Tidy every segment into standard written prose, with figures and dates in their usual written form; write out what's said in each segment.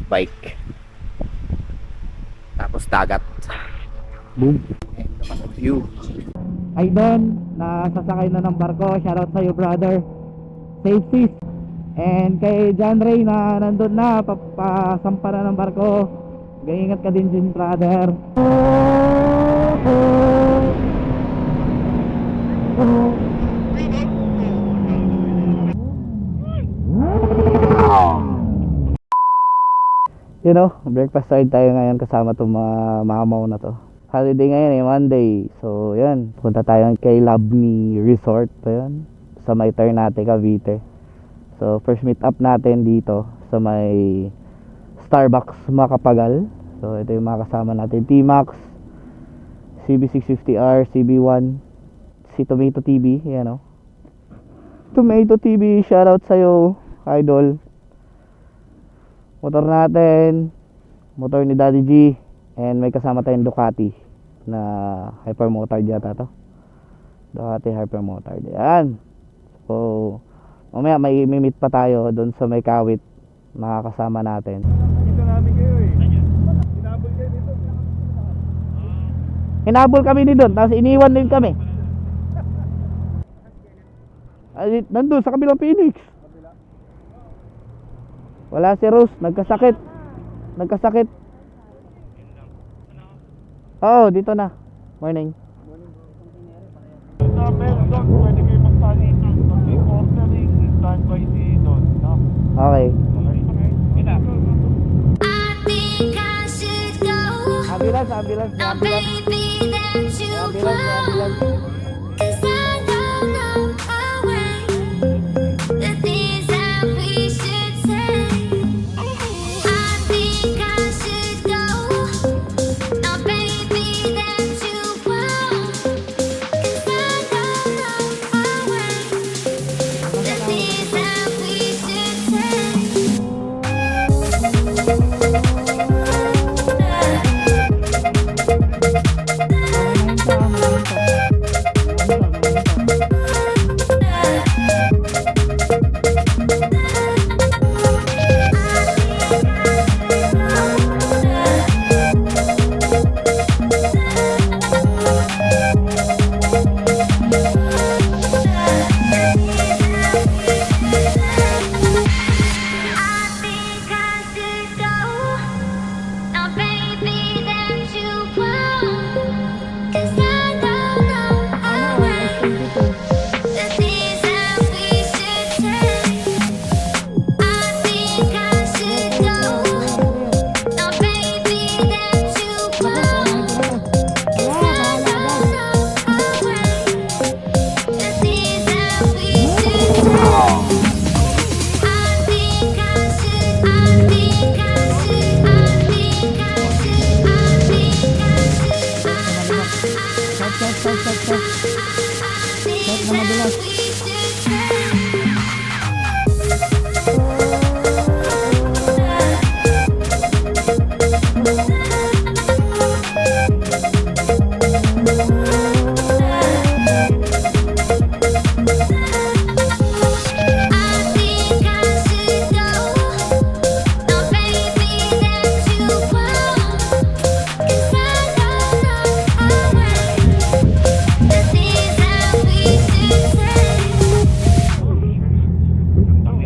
Bike. Tapos dagat. Boom. And look at the view. Ay doon, nasasakay na ng barko. Shoutout sa'yo brother. Safe seas. And kay John Ray na nandun na, pasampa na ng barko. Ingat ka din brother. You know, breakfast ride tayo ngayon kasama itong mga mamaw na to. Holiday ngayon eh, Monday. So yan, punta tayo kay Labni Resort pa yan, sa may Ternate, Cavite. So first meet up natin dito sa may Starbucks Macapagal. So ito yung mga kasama natin, T-Max, CB650R, CB1, si Tomato TV, yan o. Tomato TV, shoutout sa'yo, idol. Motor natin, motor ni Daddy G, and may kasama tayong Ducati na hypermotard yata to. Ducati hypermotard. Yan. So mamaya may meet pa tayo doon sa may Kawit, makakasama natin. Ito namin kayo eh. Hinabol kayo dito. Hinabol kami din doon, tapos iniwan din kami. Ay, nandun sa kabilang Phoenix. Wala si Rose, nagkasakit. Oo, dito na. Morning. Sa Meldoc, pwede kayo magpalitan. May quartering, standby si Don. Okay. Ina. Ambulance.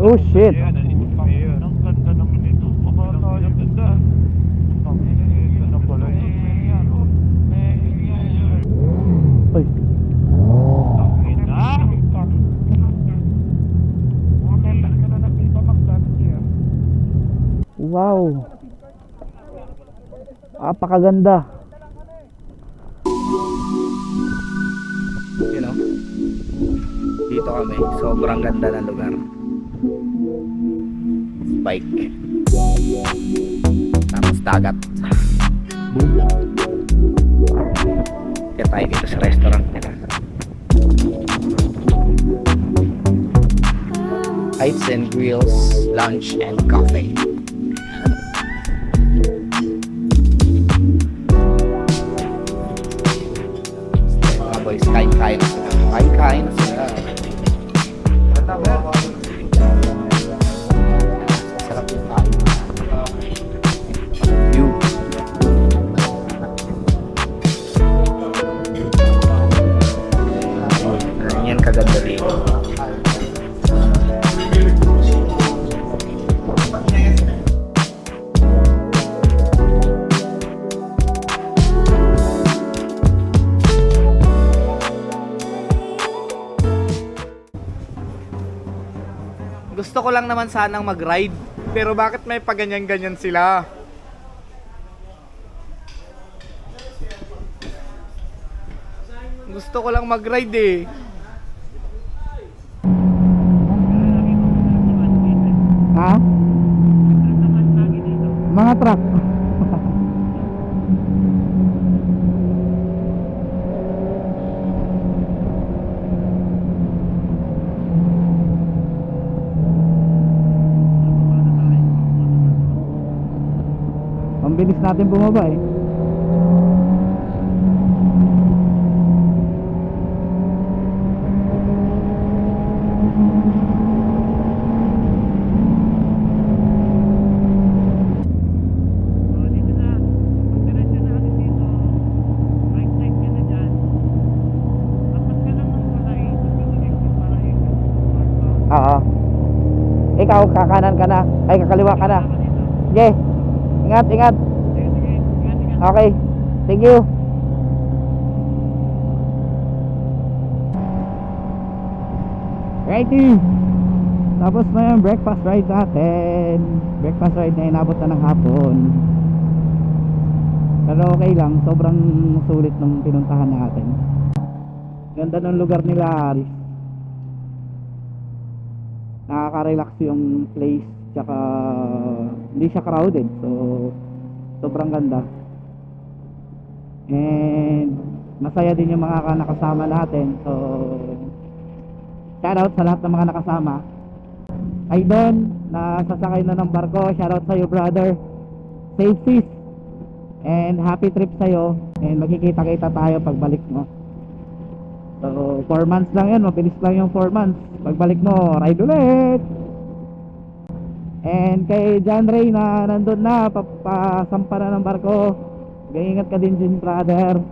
Oh shit. Ang ganda naman ito. Ang ganda. Ano pala ito? Uy. Wow. Apakaganda. You know, dito kami, sobrang ganda ng lugar. Bike. Tapos dagat. Boom. Kaya tayo dito sa restaurant nila. Heights and Grills Lunch and Cafe. Mga boys, kain-kain na sila. Kain-kain na sila. Sarap yung kain. Gusto ko lang naman sanang mag-ride. Pero bakit may paganyan-ganyan sila? Gusto ko lang mag-ride eh. Ha? Mga truck. Ang bilis natin bumaba eh. Oo. Ikaw, kakanan ka na. Ay, kakaliwa ka na. Sige. Ingat, ingat. Okay. Thank you. Righty. Tapos na yung breakfast ride natin. Breakfast ride na inabot na ng hapon. Pero okay lang. Sobrang sulit nung pinuntahan natin. Ganda ng lugar nila, Aris. Nakaka-relax yung place. Tsaka hindi siya crowded. So sobrang ganda. And masaya din yung mga nakasama natin. So shoutout sa lahat ng mga nakasama. Ay Don, nasasakay na ng barko. Shoutout sa iyo, brother. Safe seas and happy trip sa'yo. And magkikita-kita tayo pagbalik mo. So 4 months lang yan. Mabilis lang yung 4 months. Pagbalik mo, ride ulit. And kay John Ray na nandun na, pasampa na ng barko, ingat ka din dyan, brother.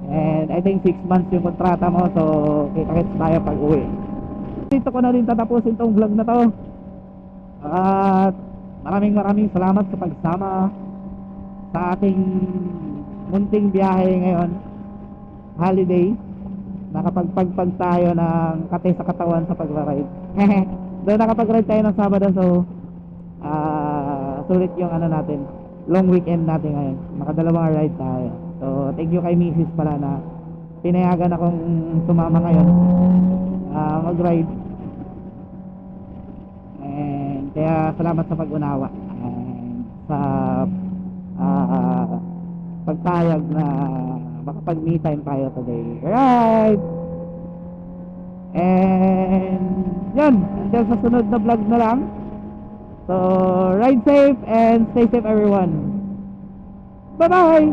And I think 6 months yung kontrata mo. So kita-kits tayo pag uwi. Dito ko na din tatapusin tong vlog na to. At maraming salamat sa pagsama sa ating munting biyahe ngayon, holiday. Nakapagpagpag tayo ng kate sa katawan sa pagra-ride. Doon nakapag-ride tayo ng Sabado. So sulit yung ano natin, long weekend natin ngayon. Nakadalawang ride tayo. So thank you kay Mrs. pala na pinayagan akong sumama ngayon mag-ride. And kaya salamat sa pag-unawa and sa pagpayag na makapag-me time tayo today. Alright! And yun, until sa sunod na vlog na lang. So ride safe and stay safe everyone. Bye bye.